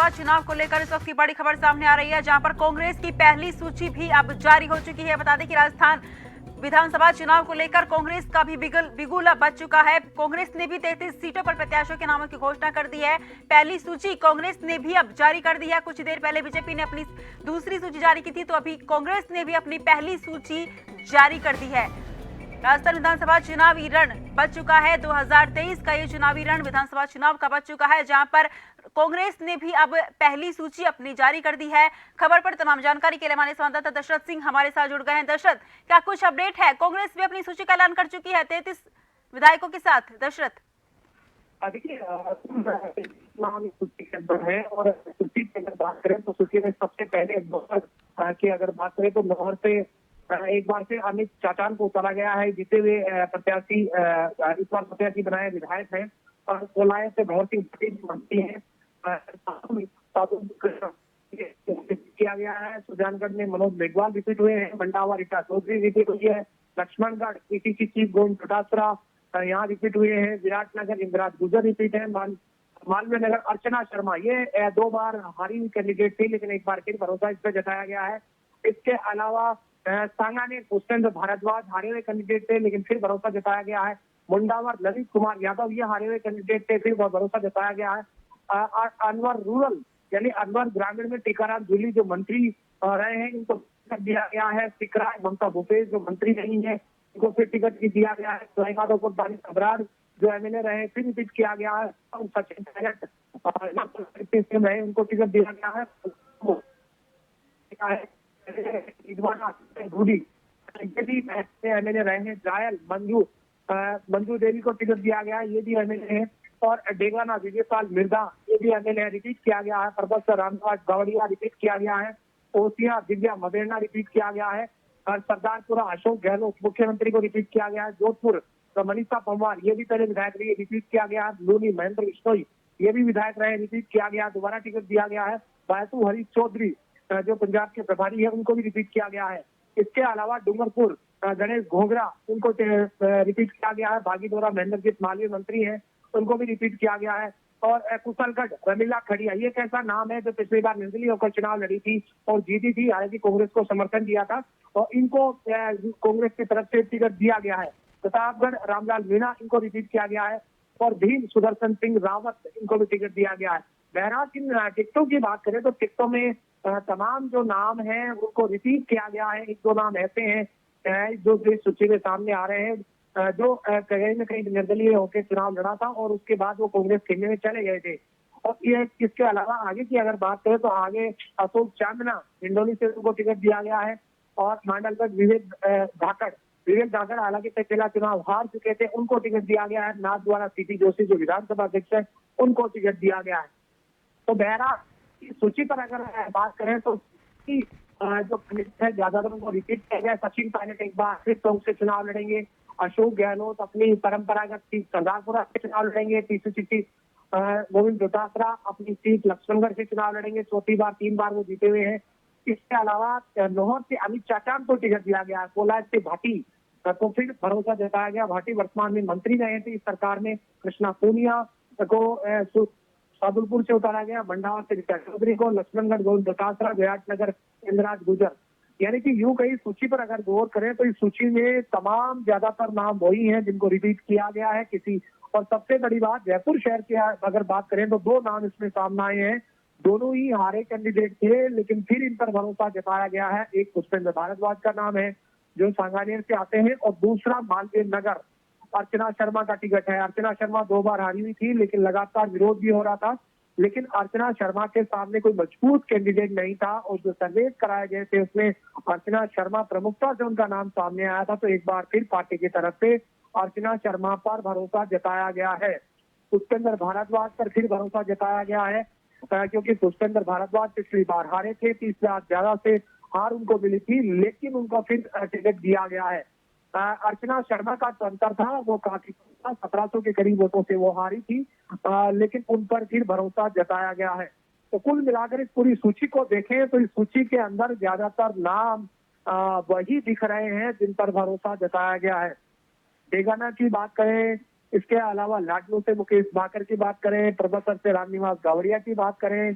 विधानसभा चुनाव को लेकर इस वक्त की बड़ी खबर सामने आ रही है, जहां पर कांग्रेस की पहली सूची भी अब जारी हो चुकी है। बता दें कि राजस्थान विधानसभा चुनाव को लेकर कांग्रेस का भी बिगुल अब बच चुका है। कांग्रेस ने भी 33 सीटों पर प्रत्याशियों के नामों की घोषणा कर दी है। पहली सूची कांग्रेस ने भी अब जारी कर दी है। कुछ देर पहले बीजेपी ने अपनी दूसरी सूची जारी की थी, तो अभी कांग्रेस ने भी अपनी पहली सूची जारी कर दी है। राजस्थान विधानसभा चुनावी रण बच चुका है। 2023 का ये चुनावी रण विधानसभा चुनाव का बच चुका है, जहां पर कांग्रेस ने भी अब पहली सूची अपनी जारी कर दी है। खबर पर तमाम जानकारी के लिए हमारे संवाददाता दशरथ सिंह हमारे साथ जुड़ गए हैं। दशरथ, क्या कुछ अपडेट है? कांग्रेस भी अपनी सूची का ऐलान कर चुकी है 33 विधायकों के साथ। दशरथ, देखिए, सूची के अंदर है और सूची की अगर बात करें तो सूची में सबसे पहले की अगर बात करें तो लाहौर से एक बार फिर अमित चाचान को उतारा गया है। जीते हुए प्रत्याशी इस बार प्रत्याशी बनाए विधायक हैं और कोलाय से भंवर सिंह पटेल मंत्री हैं। किया गया है। सुजानगढ़ में मनोज मेघवाल रिपीट हुए हैं। मंडावा रीटा चौधरी रिपीट हुई है। लक्ष्मणगढ़ पीटीसी चीफ गोविंद चौटासरा यहाँ रिपीट हुए हैं। विराटनगर इंदिराज गुजर रिपीट है। मालवीय नगर अर्चना शर्मा, ये 2 बार हारी हुई कैंडिडेट थी, लेकिन एक बार फिर भरोसा इस पर जताया गया है। इसके अलावा सांगानेर पुष्पेंद्र भारद्वाज हारे हुए कैंडिडेट थे, लेकिन फिर भरोसा जताया गया है। मुंडावर ललित कुमार यादव ये हारे हुए कैंडिडेट थे, फिर भरोसा जताया गया है। अनवर रूरल यानी अनवर ग्रामीण में टीकाराम जूली जो मंत्री रहे हैं, इनको टिकट दिया गया है। सिकराय ममता भूपेश जो मंत्री नहीं है, इनको फिर टिकट दिया गया है। सवाईमाधोपुर दानिश अबरार जो एमएलए रहे, फिर रिपीट किया गया है। सचिन पायलट रहे, उनको टिकट दिया गया है। एमएलए रहे हैं। जायल मंजू देवी को टिकट दिया गया है, ये भी एमएलए है। और डेगाना विजयपाल मिर्जा ये भी एमएलए रिपीट किया गया है। प्रोफेसर रामनिवास गवड़िया रिपीट किया गया है। ओसिया दिव्या मदेरना रिपीट किया गया है। और सरदारपुरा अशोक गहलोत मुख्यमंत्री को रिपीट किया गया है। जोधपुर तो मनीषा पंवार ये भी पहले विधायक रही, रिपीट किया गया है। लूनी महेंद्र बिश्नोई ये भी विधायक रहे, रिपीट किया गया, दोबारा टिकट दिया गया है। बायतू हरीश चौधरी जो पंजाब के प्रभारी है, उनको भी रिपीट किया गया है। इसके अलावा डूंगरपुर गणेश घोगरा उनको रिपीट किया गया है। भागीडोरा महेंद्रजीत मालवीय मंत्री है, उनको भी रिपीट किया गया है। और कुशलगढ़ रमीला खड़िया ये एक ऐसा नाम है जो पिछली बार निर्दलीय होकर चुनाव लड़ी थी और जीती थी, हालांकि कांग्रेस को समर्थन दिया था, और इनको कांग्रेस की तरफ से टिकट दिया गया है। प्रतापगढ़ रामलाल मीणा इनको रिपीट किया गया है। और भीम सुदर्शन सिंह रावत इनको भी टिकट दिया गया है। बहरहाल इन टिकटों की बात करें तो टिकटों में तमाम जो नाम हैं उनको रिपीट किया गया है। 1-2 नाम ऐसे हैं जो इस सूची में सामने आ रहे हैं, जो कहीं न कहीं निर्दलीय होकर चुनाव लड़ा था और उसके बाद वो कांग्रेस खेलने में चले गए थे। और ये इसके अलावा आगे की अगर बात करें तो आगे अशोक चांदना हिंडोली से उनको टिकट दिया गया है। और मांडलगढ़ विवेक धाकड़ हालांकि पहला चुनाव हार चुके थे, उनको टिकट दिया गया है। नाथ द्वारा सीपी जोशी जो विधानसभा अध्यक्ष है, उनको टिकट दिया गया है। तो बहरहाल सूची पर अगर बात करें तो जो है ज्यादातर उनको रिपीट किया गया। सचिन पायलट एक बार फिर टोंक से चुनाव लड़ेंगे। अशोक गहलोत अपनी परंपरागत सीट सरदारपुरा से चुनाव लड़ेंगे। पीसीसी गोविंद चौटासरा अपनी सीट लक्ष्मणगढ़ से चुनाव लड़ेंगे। 3 बार वो जीते हुए हैं। इसके अलावा लाहौर से अमित चाचान को टिकट दिया गया। कोलाय से भाटी तो फिर भरोसा जताया गया। भाटी वर्तमान में मंत्री रहे थे इस सरकार में। कृष्णा पूनिया को सादुलपुर से उतारा गया। मंडावा से रीटा चौधरी को, लक्ष्मणगढ़ गोविंद चौटासरा, विराटनगर इंदिराज गुजर। यानी कि यूं कहीं सूची पर अगर गौर करें तो इस सूची में तमाम ज्यादातर नाम वही हैं जिनको रिपीट किया गया है किसी। और सबसे बड़ी बात जयपुर शहर की अगर बात करें तो 2 नाम इसमें सामने आए हैं। दोनों ही हारे कैंडिडेट थे, लेकिन फिर इन पर भरोसा जताया गया है। एक पुष्पेंद्र भारद्वाज का नाम है जो सांगानेर से आते हैं, और दूसरा मालवीय नगर अर्चना शर्मा का टिकट है। अर्चना शर्मा 2 बार हारी हुई थी, लेकिन लगातार विरोध भी हो रहा था। लेकिन अर्चना शर्मा के सामने कोई मजबूत कैंडिडेट नहीं था, और जो सर्वे कराए गए थे उसमें अर्चना शर्मा प्रमुखता से उनका नाम सामने आया था। तो एक बार फिर पार्टी की तरफ से अर्चना शर्मा पर भरोसा जताया गया है। पुष्पेंद्र भारद्वाज पर फिर भरोसा जताया गया है, क्योंकि पुष्पेंद्र भारद्वाज पिछली बार हारे थे। 30 लाख ज्यादा से हार उनको मिली थी, लेकिन उनको फिर टिकट दिया गया है। अर्चना शर्मा का जो अंतर था वो काफी 1700 के करीब वोटों से वो हारी थी, लेकिन उन पर फिर भरोसा जताया गया है। तो कुल मिलाकर इस पूरी सूची को देखें तो इस सूची के अंदर ज्यादातर नाम वही दिख रहे हैं जिन पर भरोसा जताया गया है। तेलंगाना की बात करें, इसके अलावा लाडनू से मुकेश भाकर की बात करें, प्रबसर से रामनिवास गावड़िया की बात करें,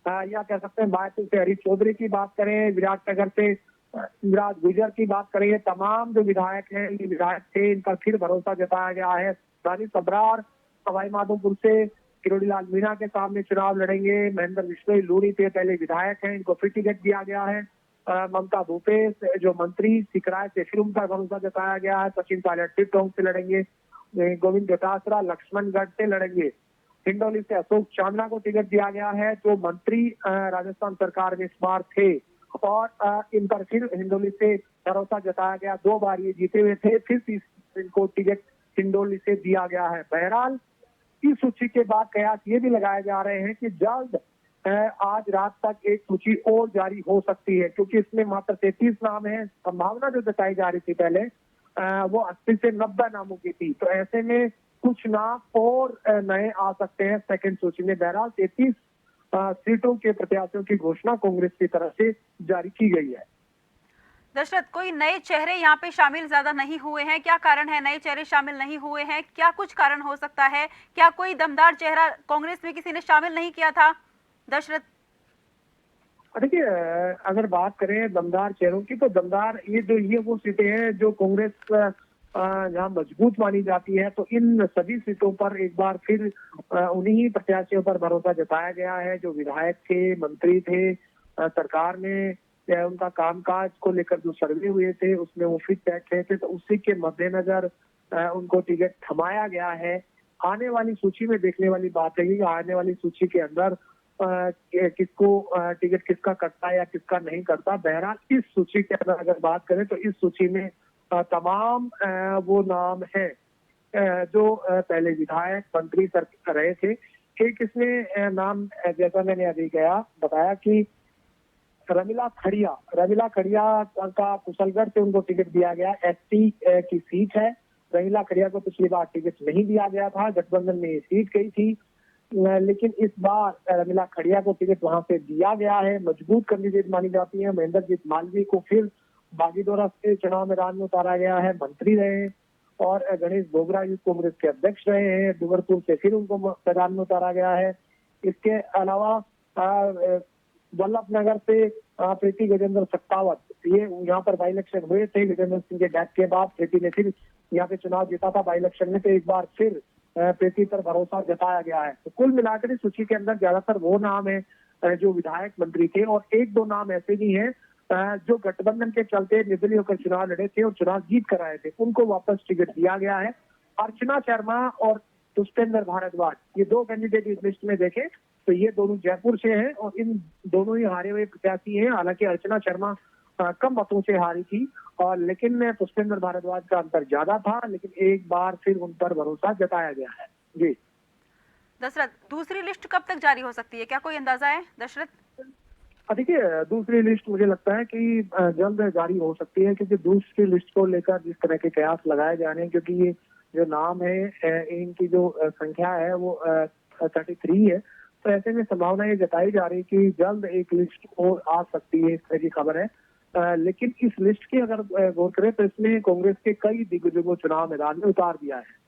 या कह सकते हैं बायतुल से हरीश चौधरी की बात करें, विराटनगर से युवराज गुर्जर की बात करें, ये तमाम जो विधायक हैं, ये विधायक थे, इन पर फिर भरोसा जताया गया है। रानी सबरार सवाई माधोपुर से किरोड़ी लाल मीणा के सामने चुनाव लड़ेंगे। महेंद्र बिश्नोई लूड़ी पे पहले विधायक हैं, इनको फिर टिकट दिया गया है। ममता भूपेश जो मंत्री सिकराय से फिर उन पर भरोसा जताया गया है। सचिन पायलट फिर टोंक से लड़ेंगे। गोविंद डोटासरा लक्ष्मणगढ़ से लड़ेंगे। हिंडोली से अशोक चांदना को टिकट दिया गया है, जो मंत्री राजस्थान सरकार में इस बार थे, और इन पर फिर हिंडोली से भरोसा जताया गया। 2 बार ये जीते हुए थे, फिर इनको टिकट हिंडोली से दिया गया है। बहरहाल इस सूची के बाद कयास ये भी लगाए जा रहे हैं कि जल्द आज रात तक एक सूची और जारी हो सकती है, क्योंकि इसमें मात्र 33 नाम है। संभावना जो जताई जा रही थी पहले वो 80 से 90 नामों की थी, तो ऐसे में कुछ नाम और नए आ सकते हैं सेकंड सूची में। बहरहाल 33 सीटों के प्रत्याशियों की घोषणा कांग्रेस की तरफ से जारी की गई है। दशरथ, कोई नए चेहरे यहाँ पे शामिल ज्यादा नहीं हुए हैं, क्या कारण है नए चेहरे शामिल नहीं हुए हैं? क्या कुछ कारण हो सकता है? क्या कोई दमदार चेहरा कांग्रेस में किसी ने शामिल नहीं किया था दशरथ? देखिए, अगर बात करें दमदार चेहरों की, तो दमदार ये वो सीटें हैं जो कांग्रेस जहाँ मजबूत मानी जाती है, तो इन सभी सीटों पर एक बार फिर उन्हीं प्रत्याशियों पर भरोसा जताया गया है जो विधायक थे, मंत्री थे। सरकार में उनका कामकाज को लेकर जो सर्वे हुए थे उसमें वो फिट बैठ रहे थे, तो उसी के मद्देनजर उनको टिकट थमाया गया है। आने वाली सूची में देखने वाली बात है कि आने वाली सूची के अंदर किसको टिकट किसका कटता है या किसका नहीं करता। बहरहाल इस सूची के अंदर अगर बात करें तो इस सूची में तमाम वो नाम हैं जो पहले विधायक मंत्री रहे थे। एक इसमें नाम जैसा मैंने अभी बताया कि रमीला खड़िया का कुशलगढ़ से उनको टिकट दिया गया। एसटी की सीट है। रमीला खड़िया को पिछली बार टिकट नहीं दिया गया था, गठबंधन में ये सीट गई थी, लेकिन इस बार रमीला खड़िया को टिकट वहां से दिया गया है। मजबूत कैंडिडेट मानी जाती है। महेंद्र जीत मालवीय को फिर बागीदोरा से चुनाव मैदान में उतारा गया है, मंत्री रहे हैं, और गणेश बोगरा यूथ कांग्रेस के अध्यक्ष रहे हैं। डूंगरपुर से फिर उनको मैदान में उतारा गया है। इसके अलावा वल्लभनगर से प्रीति गजेंद्र सत्तावत, ये यहाँ पर बाई इलेक्शन हुए थे गजेंद्र सिंह के डेथ के बाद। प्रीति ने फिर यहाँ पे चुनाव जीता था बाई इलेक्शन में, तो एक बार फिर प्रीति पर भरोसा जताया गया है। तो कुल मिलाकर इस सूची के अंदर ज्यादातर वो नाम है जो विधायक मंत्री थे, और 1-2 नाम ऐसे भी हैं जो गठबंधन के चलते निर्दलीय होकर चुनाव लड़े थे और चुनाव जीत कर आए थे, उनको वापस टिकट दिया गया है। अर्चना शर्मा और पुष्पेंद्र भारद्वाज, ये 2 कैंडिडेट इस लिस्ट में देखें तो ये दोनों जयपुर से हैं, और इन दोनों ही हारे हुए प्रत्याशी हैं। हालांकि अर्चना शर्मा कम मतों से हारी थी, और लेकिन पुष्पेंद्र भारद्वाज का अंतर ज्यादा था, लेकिन एक बार फिर उन पर भरोसा जताया गया है। जी दशरथ, दूसरी लिस्ट कब तक जारी हो सकती है, क्या कोई अंदाजा है दशरथ? देखिए, दूसरी लिस्ट मुझे लगता है कि जल्द जारी हो सकती है, क्योंकि दूसरी लिस्ट को लेकर जिस तरह के कयास लगाए जा रहे हैं, क्योंकि ये जो नाम है इनकी जो संख्या है वो 33 है, तो ऐसे में संभावना ये जताई जा रही है कि जल्द एक लिस्ट और आ सकती है, इस तरह की खबर है। लेकिन इस लिस्ट की अगर गौर करें तो इसमें कांग्रेस के कई दिग्गजों को चुनाव मैदान में उतार दिया है,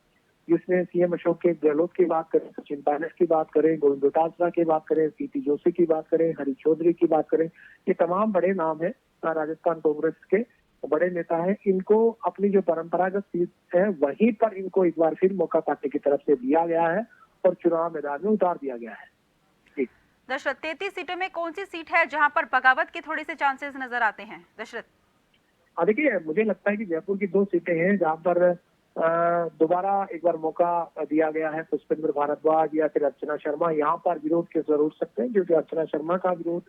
जिसमें सीएम अशोक के गहलोत की बात करें, सचिन पायलट की बात करें, गोविंद डोटासरा की बात करें, सीपी जोशी की बात करें, हरीश चौधरी की बात करें, ये तमाम बड़े नाम है राजस्थान कांग्रेस के बड़े नेता हैं। इनको अपनी जो परंपरागत सीट है वहीं पर इनको एक बार फिर मौका पार्टी की तरफ से दिया गया है और चुनाव मैदान में उतार दिया गया है। दशरथ, 33 सीटों में कौन सी सीट है जहां पर बगावत के थोड़े से चांसेस नजर आते हैं दशरथ? देखिए, मुझे लगता है कि जयपुर की 2 सीटें हैं जहां पर दोबारा एक बार मौका दिया गया है पुष्पेंद्र भारद्वाज या फिर अर्चना शर्मा। यहाँ पर विरोध के जरूर सकते हैं, क्योंकि अर्चना शर्मा का विरोध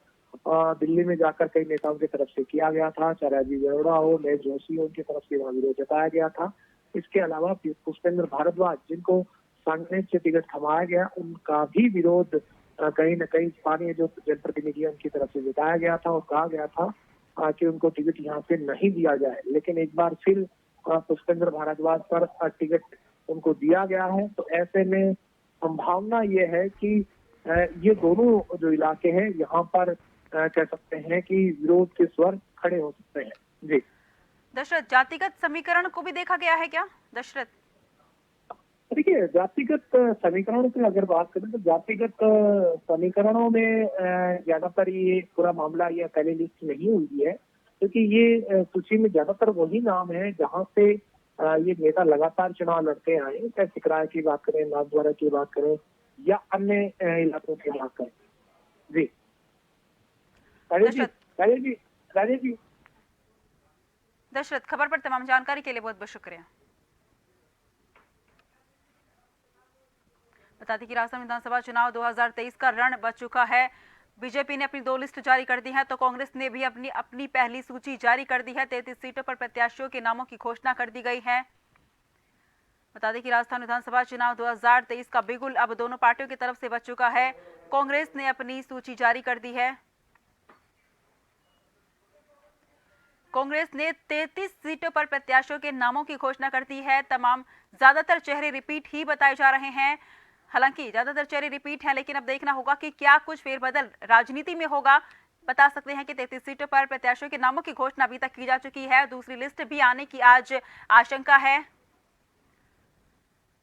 दिल्ली में जाकर कई नेताओं की तरफ से किया गया था, चाहे राजीव गौड़ा हो, नए जोशी हो, उनकी तरफ से वहाँ विरोध जताया गया था। इसके अलावा पुष्पेंद्र भारद्वाज, जिनको सांगनेर से टिकट थमाया गया, उनका भी विरोध कहीं न कहीं स्थानीय जो जनप्रतिनिधि उनकी तरफ से जताया गया था, और कहा गया था कि उनको टिकट यहाँ से नहीं दिया जाए। लेकिन एक बार फिर पुष्पेंद्र भारद्वाज पर टिकट उनको दिया गया है, तो ऐसे में संभावना ये है कि ये दोनों जो इलाके हैं यहाँ पर कह सकते हैं कि विरोध के स्वर खड़े हो सकते हैं। जी दशरथ, जातिगत समीकरण को भी देखा गया है क्या दशरथ? देखिए, जातिगत समीकरणों की अगर बात करें तो जातिगत समीकरणों में ज्यादातर ये पूरा मामला या पहले लिस्ट नहीं हुई है, क्योंकि ये सूची में ज्यादातर वही नाम है जहां से ये नेता लगातार चुनाव लड़ते आए हैं, चाहे सिकराय की बात करें, नाथद्वारा की बात करें या अन्य इलाकों की बात करें। जी राजेश जी, दशरथ राजेश जी, राजेश जी। दशरथ, खबर पर तमाम जानकारी के लिए बहुत बहुत शुक्रिया। बता दें कि राजस्थान विधानसभा चुनाव 2023 का रण बच चुका है। बीजेपी ने अपनी 2 लिस्ट जारी कर दी है तो कांग्रेस ने भी अपनी अपनी पहली सूची जारी कर दी है। 33 सीटों पर प्रत्याशियों के नामों की घोषणा कर दी गई है। बता दें कि राजस्थान विधानसभा चुनाव 2023 का बिगुल अब दोनों पार्टियों की तरफ से बच चुका है। कांग्रेस ने अपनी सूची जारी कर दी है। कांग्रेस ने 33 सीटों पर प्रत्याशियों के नामों की घोषणा कर दी है। तमाम ज्यादातर चेहरे रिपीट ही बताए जा रहे हैं। हालांकि ज्यादातर चेहरे रिपीट हैं, लेकिन अब देखना होगा कि क्या कुछ फेरबदल राजनीति में होगा। बता सकते हैं कि 33 सीटों पर प्रत्याशियों के नामों की घोषणा अभी तक की जा चुकी है। दूसरी लिस्ट भी आने की आज आशंका है।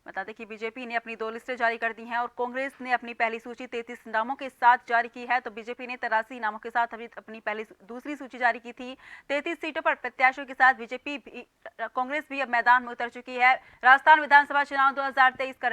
बता दें कि बीजेपी ने अपनी 2 लिस्टें जारी कर दी हैं और कांग्रेस ने अपनी पहली सूची 33 नामों के साथ जारी की है। तो बीजेपी ने 83 नामों के साथ अभी अपनी पहली दूसरी सूची जारी की थी। 33 सीटों पर प्रत्याशियों के साथ बीजेपी भी, कांग्रेस भी अब मैदान में उतर चुकी है। राजस्थान विधानसभा चुनाव 2023 का